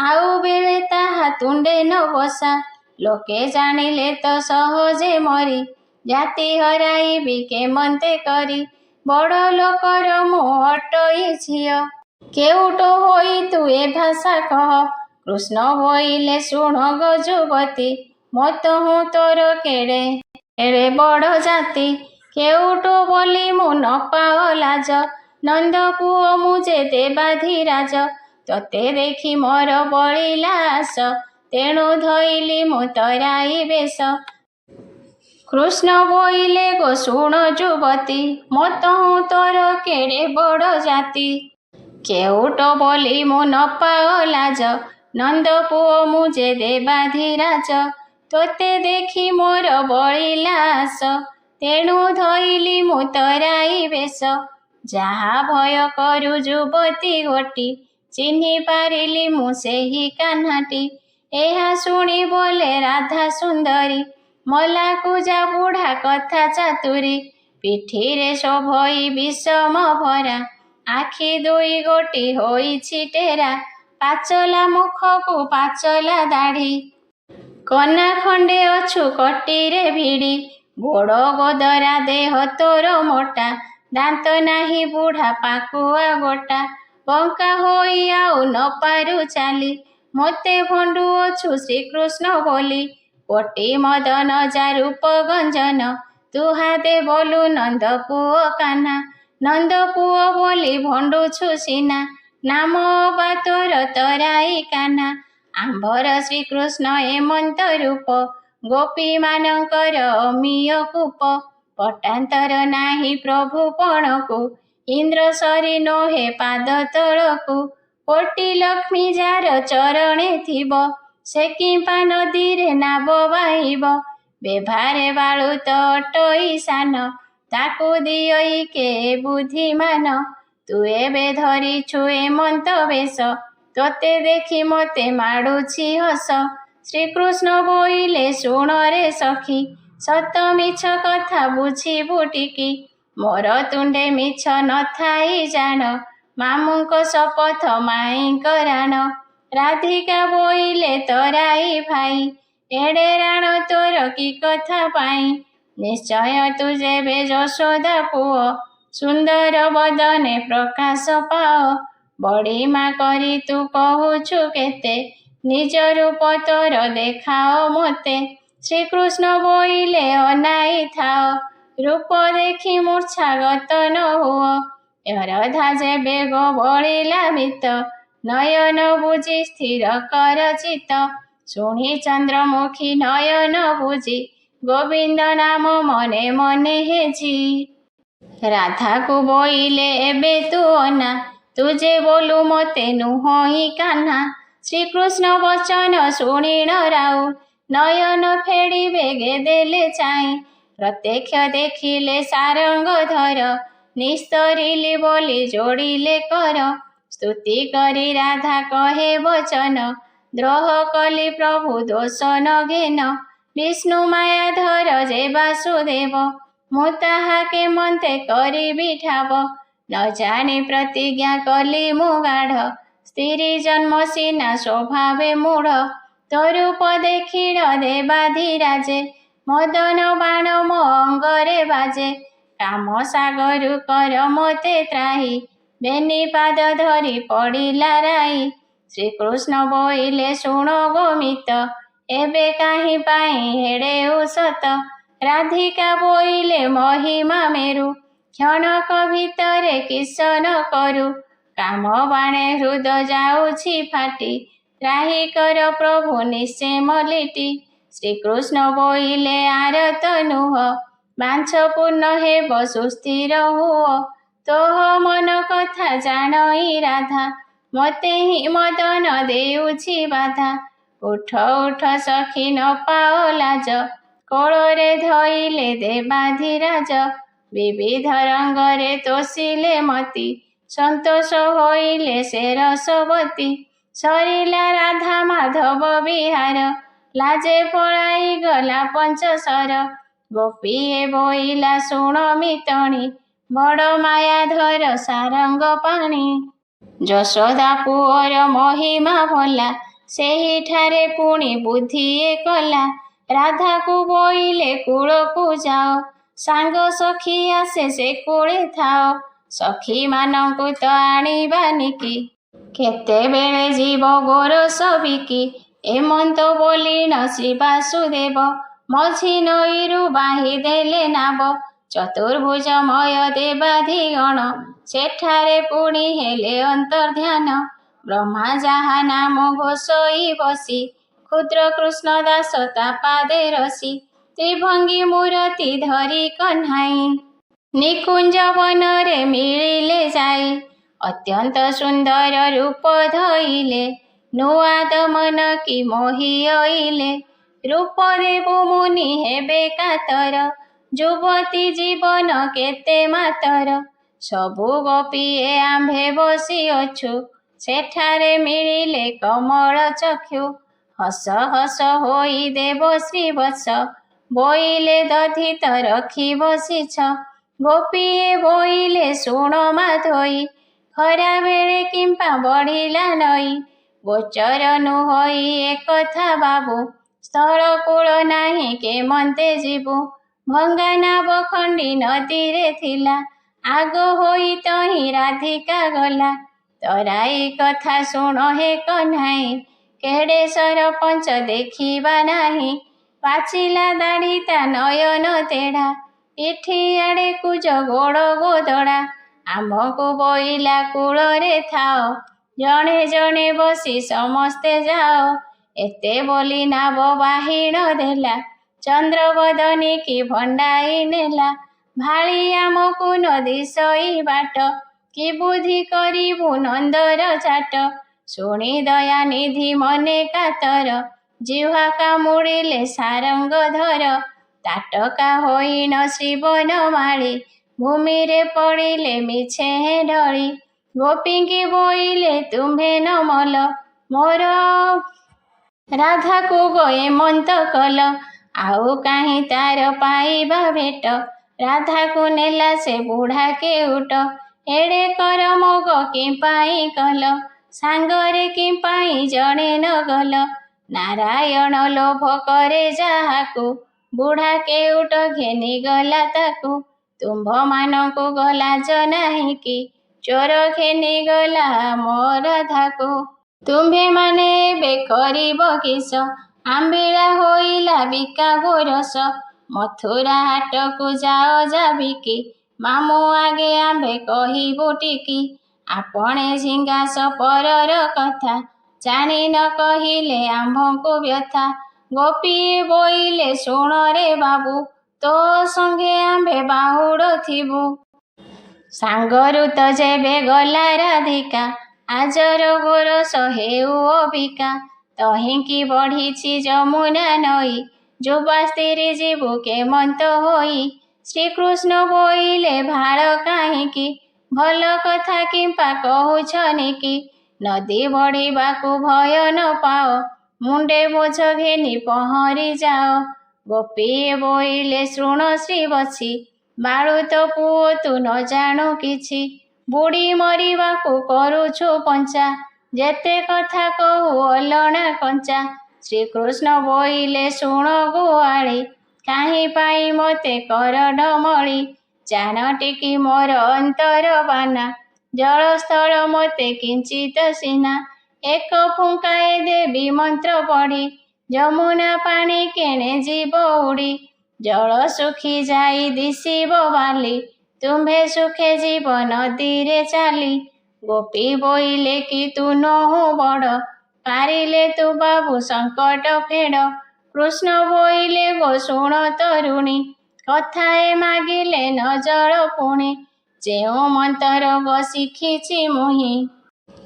A: ଆଉ ବେଳେ ତାହା ତୁଣ୍ଡେ ନ ବସା। ଲୋକେ ଜାଣିଲେ ତ ସହଜେ ମରି, ଜାତି ହରାଇବି କେମନ୍ତେ କରି। ବଡ଼ ଲୋକର ମୁଁ ଅଟଇ ଝିଅ, କେଉଟ ହୋଇ ତୁ ଏ ଭାଷା କହ। କୃଷ୍ଣ ବୋଇଲେ ଶୁଣ ଗୋ ଯୁବତୀ, ମୋତହୁଁ ତୋର କେଡ଼େ ବଡ଼ ଜାତି। କେଉଟ ବୋଲି ମୁଁ ନ ପାଅ ଲାଜ, ନନ୍ଦ ପୁଅ ମୁଁ ଯେ ଦେବାଧିରାଜ। ତୋତେ ଦେଖି ମୋର ବଳିଲା ଆଶ, ତେଣୁ ଧଇଲି ମୁଁ ତରାଇ ବେଶ। କୃଷ୍ଣ ବୋଇଲେ ଗୋ ଶୁଣ ଯୁବତୀ, ମୋତହୁଁ ତୋର କେଡ଼େ ବଡ଼ ଜାତି। କେଉଟ ବୋଲି ମୁଁ ନ ପାଅ ଲାଜ, ନନ୍ଦ ପୁଅ ମୁଁ ଯେ ଦେବାଧିରାଜ। ତୋତେ ଦେଖି ମୋର ବଳିଲା ଆଶ, ତେଣୁ ଧଇଲି ମୁଁ ତରାଇ ବେଶ। ଯାହା ଭୟ କରୁ ଯୁବତୀ ଗୋଟି, ଚିହ୍ନି ପାରିଲି ମୁଁ ସେହି କାହ୍ନାଟି। ଏହା ଶୁଣି ବୋଲେ ରାଧା ସୁନ୍ଦରୀ, ମଲାକୁ ଯା ବୁଢ଼ା କଥା ଚାତୁରୀ। ପିଠିରେ ଶୋଭଇ ବିଷମ ଭରା, ଆଖି ଦୁଇ ଗୋଟି ହୋଇଛି ଟେରା। ପାଚଲା ମୁଖକୁ ପାଚଲା ଦାଢ଼ି, କନା ଖଣ୍ଡେ ଅଛୁ କଟିରେ ଭିଡ଼ି। ଗୋଡ଼ ଗୋଦରା ଦେହ ତୋର ମୋଟା, ଦାନ୍ତ ନାହିଁ ବୁଢ଼ା ପାକୁଆ ଗୋଟା। ବଙ୍କା ହୋଇ ଆଉ ନ ପାରୁ ଚାଲି, ମୋତେ ଭଣ୍ଡୁଅଛୁ ଶ୍ରୀକୃଷ୍ଣ ବୋଲି। କୋଟି ମଦନ ଯା ରୂପ ଗଞ୍ଜନ, ତୁହାଦେ ବୋଲୁ ନନ୍ଦ ପୁଅ କାହ୍ନା। ନନ୍ଦ ପୁଅ ବୋଲି ଭଣ୍ଡୁଛୁ ସିନା, ନାମ ଅବା ତୋର ତରାଇ କାହ୍ନା। ଆମ୍ଭର ଶ୍ରୀକୃଷ୍ଣ ଏମନ୍ତ ରୂପ, ଗୋପୀମାନଙ୍କର ଅମିୟ କୂପ। ପଟାନ୍ତର ନାହିଁ ପ୍ରଭୁ ପଣକୁ, ଇନ୍ଦ୍ର ସରି ନୋହେ ପାଦ ତଳକୁ। କୋଟି ଲକ୍ଷ୍ମୀ ଯାର ଚରଣେ ଥିବ, ସେ କିମ୍ପା ନଦୀରେ ନାବ ବାହିବ। ବେଭାରେ ବାଳୁତ ଅଟଇ ସାନ, ତାକୁ ଦିଅଇ କେ ବୁଦ୍ଧିମାନ। ତୁ ଏବେ ଧରିଛୁ ଏମନ୍ତ ବେଶ, ତୋତେ ଦେଖି ମୋତେ ମାଡ଼ୁଛି ହସ। ଶ୍ରୀକୃଷ୍ଣ ବୋଇଲେ ଶୁଣ ରେ ସଖୀ, ସତ ମିଛ କଥା ବୁଝିବୁ ଟିକି। ମୋର ତୁଣ୍ଡେ ମିଛ ନଥାଇ ଜାଣ, ମାମୁଁଙ୍କ ଶପଥ ମାଇଁଙ୍କ ରାଣ। ରାଧିକା ବୋଇଲେ ତରାଇ ଭାଇ, ଏଡ଼େ ରାଣ ତୋର କି କଥା ପାଇଁ। ନିଶ୍ଚୟ ତୁ ଯେବେ ଯଶୋଦା ପୁଅ, ସୁନ୍ଦର ବଦନେ ପ୍ରକାଶ ପାଅ। ବଡ଼ିମା କରି ତୁ କହୁଛୁ କେତେ, ନିଜ ରୂପ ତୋର ଦେଖାଅ ମୋତେ। ଶ୍ରୀକୃଷ୍ଣ ବୋଇଲେ ଅନାଇ ଥାଅ, ରୂପ ଦେଖି ମୂର୍ଚ୍ଛା ଗତ ନ ହୁଅ। ରାଧା ଯେବେ ଗୋ ବଳିଲା ମିତ, ନୟନ ବୁଜି ସ୍ଥିର କର ଚିତ। ଶୁଣି ଚନ୍ଦ୍ରମୁଖୀ ନୟନ ବୁଜି, ଗୋବିନ୍ଦ ନାମ ମନେ ମନେ ହେଜି। ରାଧାକୁ ବୋଇଲେ ଏବେ ତୁ ଅନା, ତୁ ଯେ ବୋଲୁ ମୋତେ ନୁହଁ କାହ୍ନା। ଶ୍ରୀକୃଷ୍ଣ ବଚନ ଶୁଣିଣ ରାଉ, ନୟନ ଫେଡ଼ି ବେଗେ ଦେଲେ ଚାହିଁ। ପ୍ରତ୍ୟକ୍ଷ ଦେଖିଲେ ସାରଙ୍ଗ ଧର, ନିସ୍ତରିଲି ବୋଲି ଯୋଡ଼ିଲେ କର। ସ୍ତୁତି କରି ରାଧା କହେ ବଚନ, ଦ୍ରୋହ କଲି ପ୍ରଭୁ ଦୋଷ ନ ଘେନ। ବିଷ୍ଣୁ ମାୟାଧର ଯେ ବାସୁଦେବ, ମୁଁ ତାହା କେମନ୍ତେ କରିବି ଠାବ। ନ ଜାଣି ପ୍ରତିଜ୍ଞା କଲି ମୁଁ ଗାଢ଼, ସ୍ତ୍ରୀ ଜନ୍ମ ସିନା ସ୍ୱଭାବେ ମୂଢ଼। ତୋ ରୂପ ଦେଖିଣ ଦେବାଧିରାଜେ, ମଦନ ବାଣ ମୋ ଅଙ୍ଗରେ ବାଜେ, କାମ ସାଗରୁ କର ମୋତେ ତ୍ରାହି, ବେନି ପାଦ ଧରି ପଡ଼ିଲା ରାଇ। ଶ୍ରୀକୃଷ୍ଣ ବୋଇଲେ ଶୁଣ ଗୋମିତ, ଏବେ କାହିଁ ପାଇଁ ହେଡ଼େ ଉଷତ। ରାଧିକା ବୋଇଲେ ମହିମା ମେରୁ, କ୍ଷଣକ ଭିତରେ କିସ ନ କରୁ। କାମ ବାଣେ ହୃଦ ଯାଉଛି ଫାଟି, ତ୍ରାହି କର ପ୍ରଭୁ ନିଶ୍ଚେମ ଲିଟି। ଶ୍ରୀକୃଷ୍ଣ ବୋଇଲେ ଆରତ ନୁହ, ବାଞ୍ଛ ପୂର୍ଣ୍ଣ ହେବ ସୁସ୍ଥିର ହୁଅ। ତୋହ ମନ କଥା ଜାଣଇ ରାଧା, ମୋତେ ହିଁ ମଦନ ଦେଉଛି ବାଧା। ଉଠ ଉଠ ସଖୀ ନ ପାଅ ଲାଜ, କୋଳରେ ଧଇଲେ ଦେବାଧିରାଜ। ବିବିଧ ରଙ୍ଗରେ ତୋଷିଲେ ମତି, ସନ୍ତୋଷ ହୋଇଲେ ସେ ରସବତୀ। ସରିଲା ରାଧା ମାଧବ ବିହାର, ଲାଜେ ପଳାଇ ଗଲା ପଞ୍ଚଶର। ଗୋପୀଏ ବୋଇଲା ଶୁଣ ମିତଣି, ବଡ଼ ମାୟାଧର ସାରଙ୍ଗ ପାଣି। ଯଶୋଦା ପୁଅର ମହିମା ଭଲା, ସେହିଠାରେ ପୁଣି ବୁଦ୍ଧିଏ କଲା। ରାଧାକୁ ବୋଇଲେ କୂଳକୁ ଯାଅ, ସାଙ୍ଗ ସଖୀ ଆସେ ସେ କୂଳେ ଥାଅ। ସଖୀମାନଙ୍କୁ ତ ଆଣିବାନିକି, କେତେବେଳେ ଯିବ ଗୋରସ ବିକି। ଏମନ୍ତ ବୋଲିଣ ଶ୍ରୀ ବାସୁଦେବ, ମଝି ନଈରୁ ବାହି ଦେଲେ ନାବ। ଚତୁର୍ଭୁଜମୟ ଦେବାଧିଗଣ, ସେଠାରେ ପୁଣି ହେଲେ ଅନ୍ତର୍ଧ୍ୟାନ। ବ୍ରହ୍ମା ଯାହା ନାମ ଘୋଷଇ ବସି, କ୍ଷୁଦ୍ର କୃଷ୍ଣ ଦାସ ତା ପାଦେ ରସି। ତ୍ରିଭଙ୍ଗୀ ମୂରତି ଧରି କହ୍ନାଇ, ନିକୁଞ୍ଜ ବନରେ ମିଳିଲେ ଯାଇ। ଅତ୍ୟନ୍ତ ସୁନ୍ଦର ରୂପ ଧଇଲେ, ନୂଆ ଦମନ କି ମୋହିଅଇଲେ। ରୂପ ଦେବୁ ମୁନି ହେବେ କାତର, ଯୁବତୀ ଜୀବନ କେତେ ମାତର। ସବୁ ଗୋପୀଏ ଆମ୍ଭେ ବସିଅଛୁ, ସେଠାରେ ମିଳିଲେ କମଳ ଚକ୍ଷୁ। ହସ ହସ ହୋଇ ଦେବଶ୍ରୀ ବତ୍ସ, ବୋଇଲେ ଦଧିତ ରଖି ବସିଛ। ଗୋପୀଏ ବୋଇଲେ ଶୁଣ ମାଧୋଇ, ଖରା ବେଳେ କିମ୍ପା ବଢ଼ିଲା ନଈ। ଗୋଚର ନୁହଇ ଏକଥା ବାବୁ, ସ୍ଥଳ କୂଳ ନାହିଁ କେମନ୍ତେ ଯିବୁ। ଭଙ୍ଗା ନାବ ଖଣ୍ଡି ନଦୀରେ ଥିଲା, ଆଗ ହୋଇ ତହିଁ ରାଧିକା ଗଲା। ତରାଇ କଥା ଶୁଣ ହେ କହ୍ନାଇ, କେଡ଼େ ସରପଞ୍ଚ ଦେଖିବା ନାହିଁ। ପାଚିଲା ଦାଢ଼ି ତା ନୟନ ତେଢ଼ା, ପିଠିଆଡ଼େ କୁଜ ଗୋଡ଼ ଗୋଦଡ଼ା। ଆମକୁ ବୋଇଲା କୂଳରେ ଥାଅ, ଜଣେ ଜଣେ ବସି ସମସ୍ତେ ଯାଅ। ଏତେ ବୋଲି ନାବ ବାହିଣ ଦେଲା, ଚନ୍ଦ୍ରବଦନୀ କି ଭଣ୍ଡାଇ ନେଲା। ଭାଳି ଆମକୁ ନ ଦିଶଇ ବାଟ, କି ବୁଦ୍ଧି କରିବୁ ନନ୍ଦର ଚାଟ। ଶୁଣି ଦୟାନିଧି ମନେ କାତର, ଜିହ୍ୱା କାମୁଡ଼ିଲେ ସାରଙ୍ଗ ଧର। ତାଟକା ହୋଇଣ ଶ୍ରୀବନମାଳୀ, ଭୂମିରେ ପଡ଼ିଲେ ମିଛେ ଢଳି। ଗୋପୀଙ୍କି ବୋଇଲେ ତୁମ୍ଭେ ନ ମଲ, ମୋର ରାଧାକୁ ଗୋ ଏମନ୍ତ କଲ। ଆଉ କାହିଁ ତାର ପାଇବା ଭେଟ, ରାଧାକୁ ନେଲା ସେ ବୁଢ଼ା କେଉଟ। ଏଡ଼େ କରମୋଗ କିମ୍ପାଇଁ କଲ, ସାଙ୍ଗରେ କିମ୍ପାଇଁ ଜଣେ ନ ଗଲ। ନାରାୟଣ ଲୋଭ କରେ ଯାହାକୁ, ବୁଢ଼ା କେଉଟ ଘେନିଗଲା ତାକୁ। ତୁମ୍ଭମାନଙ୍କୁ ଲାଜ ନାହିଁ କି, ଚୋର ଘେନିଗଲା ମୋ ରାଧାକୁ। ତୁମ୍ଭେମାନେ ଏବେ କରିବ କିସ, ଆମ୍ବିଳା ହୋଇଲା ବିକା ଗୋରସ। ମଥୁରା ହାଟକୁ ଯାଅ ଯାବିକି, ମାମୁଁ ଆଗେ ଆମ୍ଭେ କହିବୁ ଟିକି। ଆପଣେ ଝିଙ୍ଗାସ ପରର କଥା, ଜାଣି ନ କହିଲେ ଆମ୍ଭଙ୍କୁ ବ୍ୟଥା। ଗୋପୀଏ ବୋଇଲେ ଶୁଣ ରେ ବାବୁ, ତୋ ସଙ୍ଗେ ଆମ୍ଭେ ବାହୁଡ଼ ଥିବୁ। ସାଙ୍ଗରୁ ତ ଯେବେ ଗଲା ରାଧିକା, ଆଜର ଗୋରସ ହେଉ ଅବିକା। ତହିଁକି ବଢ଼ିଛି ଯମୁନା ନଈ, ଯୁବା ସ୍ତ୍ରୀ ଯିବୁ କେମନ୍ତ ହୋଇ। ଶ୍ରୀକୃଷ୍ଣ ବୋଇଲେ ଭାଳ କାହିଁକି, ଭଲ କଥା କିମ୍ପା କହୁଛନିକି। ନଦୀ ବଢ଼ିବାକୁ ଭୟ ନ ପାଅ, ମୁଣ୍ଡେ ବୋଝ ଘେନି ପହଁରି ଯାଅ। ଗୋପୀଏ ବୋଇଲେ ଶୁଣ ଶ୍ରୀବତ୍ସୀ, ବାଳୁତ ପୁଅ ତୁ ନ ଜାଣୁ କିଛି। ବୁଡ଼ି ମରିବାକୁ କରୁଛୁ ପଞ୍ଚା, ଯେତେ କଥା କହୁ ଅଲଣା କଞ୍ଚା। ଶ୍ରୀକୃଷ୍ଣ ବୋଇଲେ ଶୁଣ ଗୁଆଳି, କାହିଁ ପାଇଁ ମୋତେ କର ଢମଳି, ଚାନ ଟିକି ମୋର ଅନ୍ତର ବାନା, ଜଳସ୍ଥଳ ମୋତେ କିଞ୍ଚିତ ସିନା, ଏକ ଫୁଙ୍କାଏ ଦେବି ମନ୍ତ୍ର ପଢ଼ି, ଯମୁନା ପାଣି କେଣେ ଯିବ ଉଡ଼ି, ଜଳ ଶୁଖି ଯାଇ ଦିଶିବ ବାଲି, ତୁମ୍ଭେ ସୁଖେ ଯିବ ନଦୀରେ ଚାଲି। ଗୋପୀ ବୋଇଲେ କି ତୁ ନୋହୁଁ ବଡ଼, ପାରିଲେ ତୁ ବାବୁ ସଙ୍କଟ ଫେଡ଼, କୃଷ୍ଣ ବୋଇଲେ ଗୋ ଶୁଣ ତରୁଣୀ, କଥାଏ ମାଗିଲେ ନ ଜଳ ପୁଣି, ଯେଉଁ ମନ୍ତର ଗୋ ଶିଖିଛି ମୁହିଁ,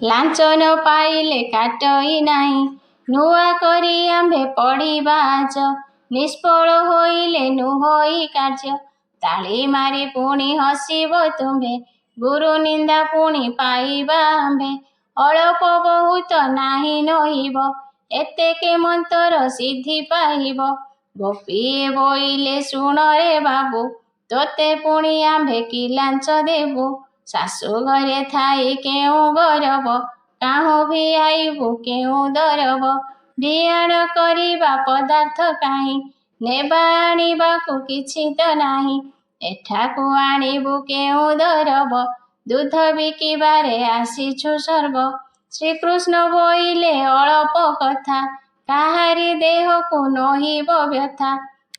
A: ଲାଞ୍ଚନ ପାଇଲେ କାଟଇ ନାହିଁ, ନୂଆ କରି ଆମ୍ଭେ ପଢ଼ିବା ଆଜ, ନିଷ୍ଫଳ ହୋଇଲେ ନୁହଇ କାର୍ଯ୍ୟ, ତାଳି ମାରି ପୁଣି ହସିବ ତୁମ୍ଭେ, ଗୁରୁ ନିନ୍ଦା ପୁଣି ପାଇବା ଆମ୍ଭେ, ଅଳପ ବହୁତ ନାହିଁ ନହିବ, ଏତେକେ ମନ୍ତର ସିଦ୍ଧି ପାଇବ। ଗୋପୀଏ ବୋଇଲେ ଶୁଣରେ ବାବୁ, ତୋତେ ପୁଣି ଆମ୍ଭେ କି ଲାଞ୍ଚ ଦେବୁ, ଶାଶୁ ଘରେ ଥାଇ କେଉଁ ଗରବ, କାହୁଁ ଭିଆଇବୁ କେଉଁ ଦରବ, ଭିଆଣ କରିବା ପଦାର୍ଥ କାହିଁ, ନେବା ଆଣିବାକୁ କିଛି ତ ନାହିଁ, ଏଠାକୁ ଆଣିବୁ କେଉଁ ଦରବ, ଦୁଧ ବିକିବାରେ ଆସିଛୁ ସର୍ବ। ଶ୍ରୀକୃଷ୍ଣ ବୋଇଲେ ଅଳପ କଥା, କାହାରି ଦେହକୁ ନହିବ ବ୍ୟଥା,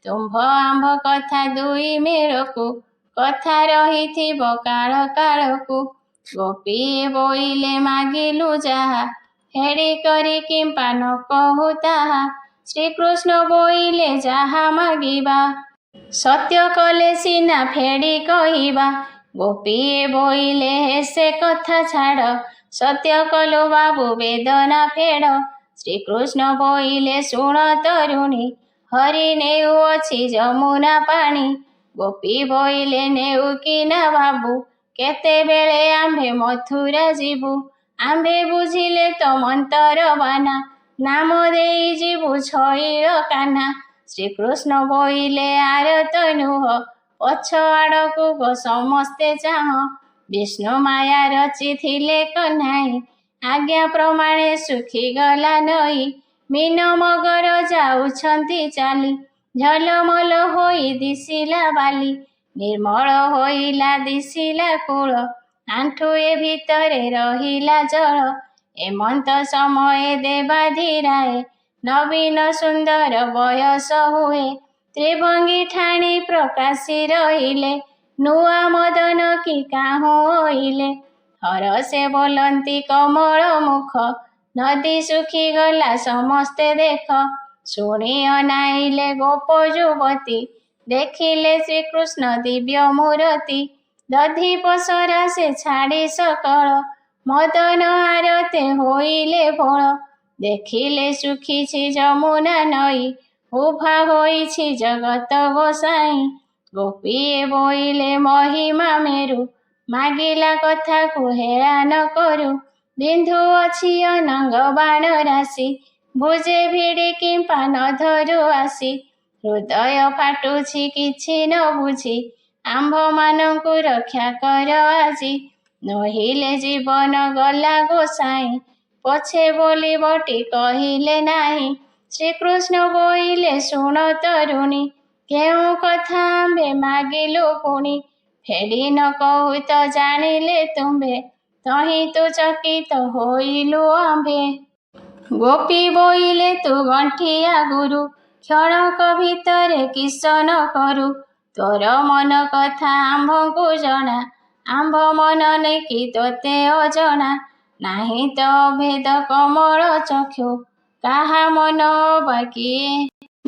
A: ତୁମ୍ଭ ଆମ୍ଭ କଥା ଦୁଇ ମେଳକୁ, କଥା ରହିଥିବ କାଳ କାଳକୁ, ଗୋପୀଏ ବୋଇଲେ ମାଗିଲୁ ଯାହା, ଫେଡ଼ି କରି କିମ୍ପା ନ କହୁ ତାହା, ଶ୍ରୀକୃଷ୍ଣ ବୋଇଲେ ଯାହା ମାଗିବା, ସତ୍ୟ କଲେ ସିନା ଫେଡ଼ି କହିବା। ଗୋପୀଏ ବୋଇଲେ ସେ କଥା ଛାଡ଼, ସତ୍ୟ କଲୁ ବାବୁ ବେଦନା ଫେଡ଼, ଶ୍ରୀକୃଷ୍ଣ ବୋଇଲେ ଶୁଣ ତରୁଣୀ, ହରି ନେଉଅଛି ଯମୁନା ପାଣି, ଗୋପୀ ବୋଇଲେ ନେଉ କିନା ବାବୁ, କେତେବେଳେ ଆମ୍ଭେ ମଥୁରା ଯିବୁ, ଆମ୍ଭେ ବୁଝିଲେ ତ ମନ୍ତର ବାନା, ନାମ ଦେଇ ଯିବୁ ଛଇଳ କାହ୍ନା, ଶ୍ରୀକୃଷ୍ଣ ବୋଇଲେ ଆରତ ନୁହ, ପଛ ଆଡ଼କୁ ଗୋ ସମସ୍ତେ ଚାହଁ, ବିଷ୍ଣୁ ମାୟା ରଚିଥିଲେ କହ୍ନାଇ, ଆଜ୍ଞା ପ୍ରମାଣେ ଶୁଖିଗଲା ନଈ, ମୀନ ମଗର ଯାଉଛନ୍ତି ଚାଲି, ଝଲମଲ ହୋଇ ଦିଶିଲା ବାଲି, ନିର୍ମଳ ହୋଇଲା ଦିଶିଲା କୂଳ, ଆଣ୍ଠୁଏ ଭିତରେ ରହିଲା ଜଳ, ଏମନ୍ତ ସମୟେ ଦେବାଧିରାଏ, ନବୀନ ସୁନ୍ଦର ବୟସ ହୁଏ, ତ୍ରିଭଙ୍ଗୀ ଠାଣି ପ୍ରକାଶି ରହିଲେ, ନୂଆ ମଦନ କି କାହୁଁ ଓଇଲେ, ହରଷେ ବୋଲନ୍ତି କମଳ ମୁଖ, ନଦୀ ଶୁଖିଗଲା ସମସ୍ତେ ଦେଖ, ଶୁଣି ଅନାଇଲେ ଗୋପ ଯୁବତୀ, ଦେଖିଲେ ଶ୍ରୀକୃଷ୍ଣ ଦିବ୍ୟ ମୂରତି, ଦଧିପ ସରାସେ ଛାଡ଼ି ସକଳ, ମଦନ ଆରତେ ହୋଇଲେ ଭୋଳ, ଦେଖିଲେ ଶୁଖିଛି ଯମୁନା ନଈ, ଉଭା ହୋଇଛି ଜଗତ ଗୋସାଇଁ, ଗୋପୀଏ ବୋଇଲେ ମହିମା ମେରୁ, ମାଗିଲା କଥାକୁ ହେଳା ନ କରୁ, ବିନ୍ଧୁଅଛି ଅନଙ୍ଗ ବାଣ ରାଶି, ଭୁଜେ ଭିଡ଼ି କିମ୍ପା ନ ଧରୁ ଆସି, ହୃଦୟ ଫାଟୁଛି କିଛି ନ ବୁଝି, ଆମ୍ଭମାନଙ୍କୁ ରକ୍ଷା କର ଆଜି, ନୋହିଲେ ଜୀବନ ଗଲା ଗୋସାଇଁ, ପଛେ ବୋଲି ବଟି କହିଲେ ନାହିଁ, ଶ୍ରୀକୃଷ୍ଣ ବୋଇଲେ ଶୁଣ ତରୁଣୀ, କେଉଁ କଥା ଆମ୍ଭେ ମାଗିଲୁ ପୁଣି, ଫେଡ଼ି ନ କହୁ ତ ଜାଣିଲେ ତୁମ୍ଭେ, ତହିଁ ତୁ ଚକିତ ହୋଇଲୁ ଆମ୍ଭେ। ଗୋପୀ ବୋଇଲେ ତୁ ଗଣ୍ଠିଆ ଗୁରୁ, କ୍ଷଣକ ଭିତରେ କିସ ନ କରୁ, ତୋର ମନ କଥା ଆମ୍ଭଙ୍କୁ ଜଣା, ଆମ୍ଭ ମନ ନେକି ତୋତେ ଅଜଣା, ନାହିଁ ତ ଅଭେଦ କମଳ ଚକ୍ଷୁ, କାହା ମନ ଅବା କିଏ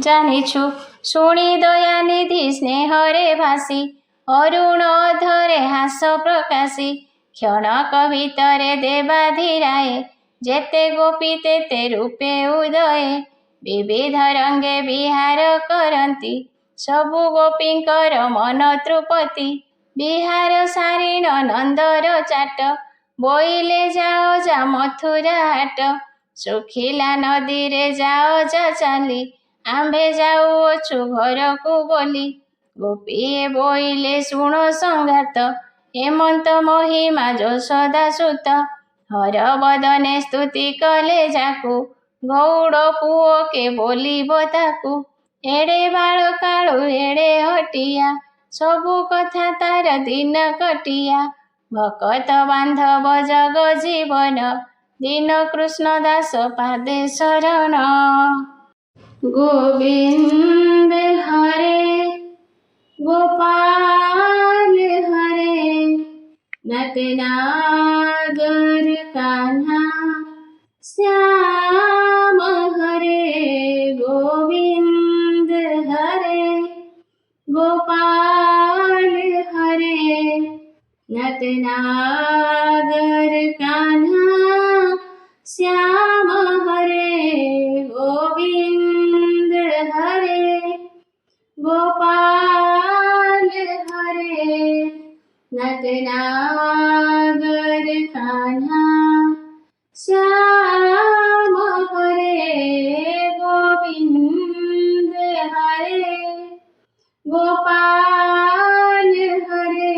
A: ଜାଣିଛୁ, ଶୁଣି ଦୟାନିଧି ସ୍ନେହରେ ଭାସି, ଅରୁଣ ଅଧରେ ହାସ ପ୍ରକାଶି, କ୍ଷଣକ ଭିତରେ ଦେବାଧିରାଏ, ଯେତେ ଗୋପୀ ତେତେ ରୂପେ ଉଦୟେ, ବିବିଧ ରଙ୍ଗେ ବିହାର କରନ୍ତି, ସବୁ ଗୋପୀଙ୍କର ମନ ତୃପତି, ବିହାର ସାରିଣ ନନ୍ଦର ଚାଟ, ବୋଇଲେ ଯାଅ ଯା ମଥୁରା ହାଟ, ଶୁଖିଲା ନଦୀରେ ଯାଅ ଯା ଚାଲି, ଆମ୍ଭେ ଯାଉଅଛୁ ଘରକୁ ବୋଲି, ଗୋପୀଏ ବୋଇଲେ ଶୁଣ ସଂଘାତ, ହେମନ୍ତ ମହିମା ଯଶୋଦା ସୁତ, ହର ବଦନେ ସ୍ତୁତି କଲେ ଯାକୁ, ଗଉଡ଼ ପୁଅ କେ ବୋଲିବ ତାକୁ, एड़े बाळ काळू एड़े हटिया सबु कथा तार दिन कटिया भकत बांधव जग जीवन दीन कृष्ण दास पादे शरण गोविंद हरे गोपाल हरे नटनागर कान्हा श्याम हरे गोविंद हरे गोपाल हरे नटनागर कान्हा श्याम हरे गोविंद हरे गोपाल हरे नटनागर कान्हा श्याम हरे गोविंद हरे गोपाल हरे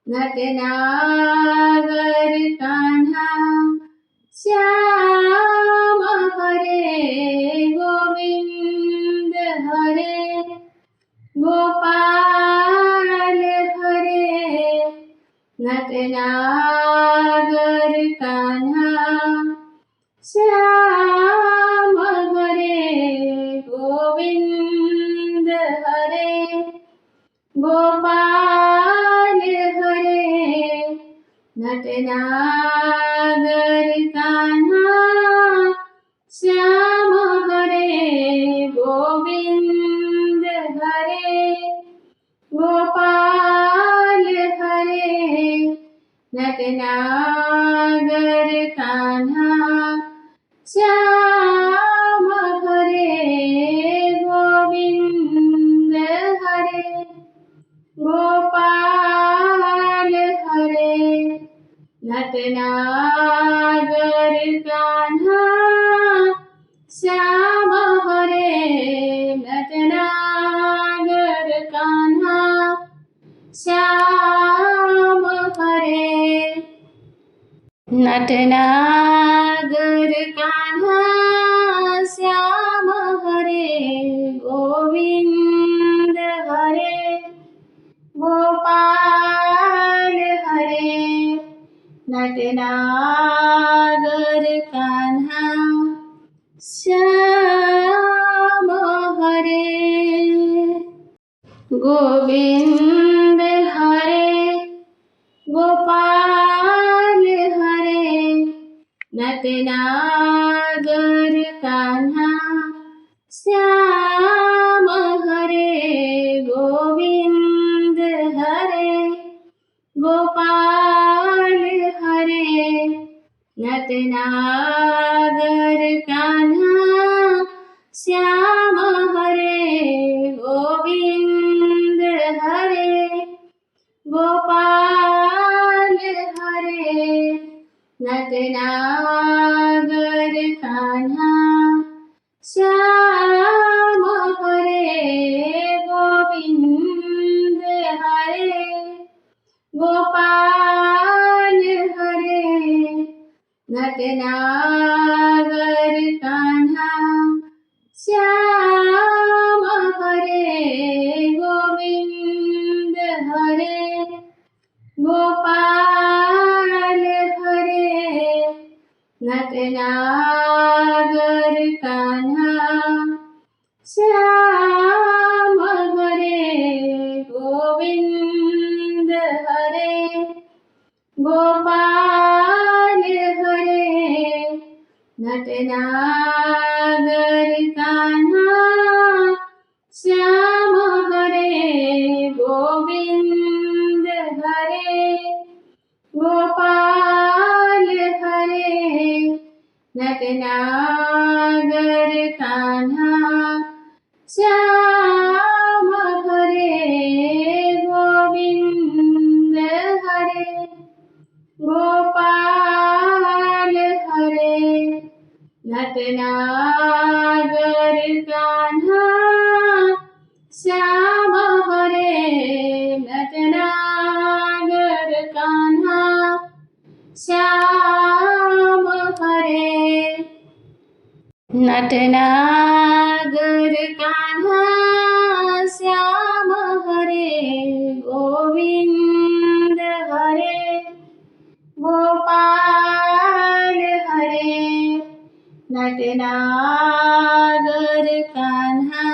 A: नटनागर कान्हा श्याम हरे गोविंद हरे गोपाल हरे नटनागर कान्हा श्याम हरे गोविंद हरे गोपाल हरे नटनागर कान्हा श्याम हरे गोविंद हरे गोपाल हरे नटनागर कान्हा श्याम हरे गोविंद हरे गोपाल हरे नटनागर कान्हा श्याम हरे नटनागर कान्हा श्याम हरे नटनागर कान्हा श्याम हरे गोविंद हरे गोपाल हरे नटनागर कान्हा श्याम हरे गोविंद हरे गोपाल हरे नटनागर कान्हा श्याम हरे गोविंद हरे गोपाल हरे नटनागर कान्हा श्याम हरे गोविंद हरे गोपाल हरे नटनागर कान्हा श्याम हरे गोविंद हरे गोपाल हरे नटनागर कान्हा श्याम हरे गोविंद हरे गोपाल हरे नटनागर कान्हा श्याम हरे गोविंद हरे गोपाल हरे नटनागर कान्हा श्याम हरे गोविंद हरे गोपाल हरे नटनागर कान्हा श्याम हरे गोविंद हरे गोपाल हरे नटनागर कान्हा श्याम हरे नटनागर कान्हा श्याम हरे नटनागर कान्हा राधा श्याम हरे गोविंद हरे गोपाल हरे नटनागर कान्हा